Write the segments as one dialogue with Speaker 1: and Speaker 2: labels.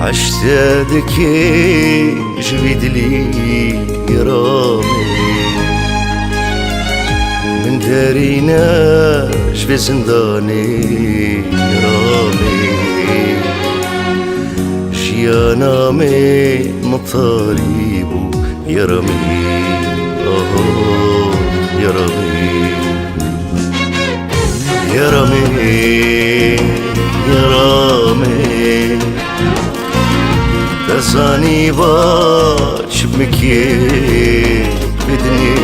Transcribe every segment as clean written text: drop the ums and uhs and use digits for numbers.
Speaker 1: عشتادك جبد لي رامي من دارينا جبي زنداني رامي جيانا مي مطالبو يا رامي يا رامي يا رامي يا رامي تزاني باش بمكي بدني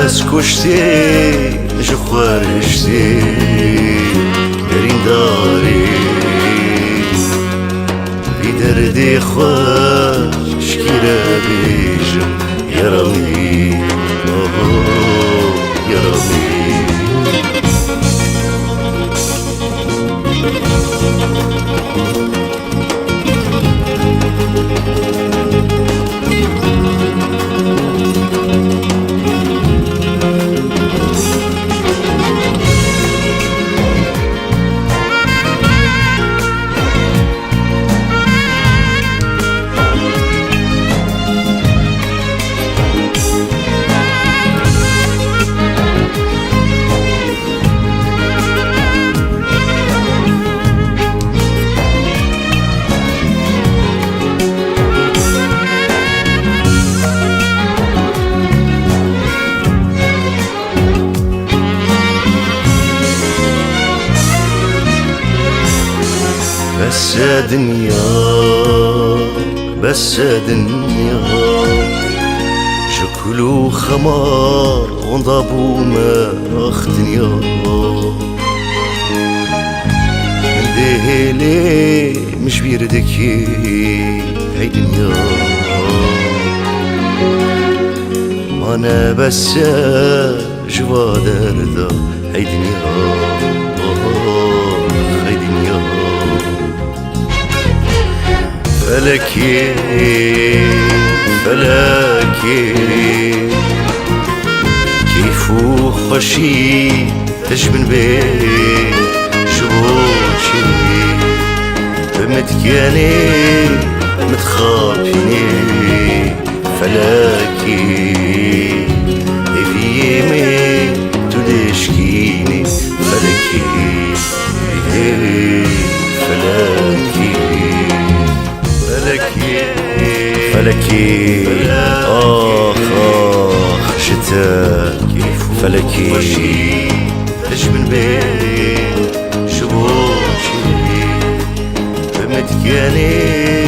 Speaker 1: اسكشتي جخوارشتي دارين داري في دردي خوش كيرا بيجم يا رامي يا رامي بس دنيا شكلو خمار وضابو ما دنيا من دهلي مش بيردكي هاي دنيا ما انا بس جوا دردا هاي دنيا هاي دنيا فلكي فلكي كيفو خشي تجبن بيه شبوشي بمتكياني متخابيني فلكي إفيمي تدشكيني فلكي فلكي فلكي آخ شتاء فلكي تجبن بين شبوشي بمتكياني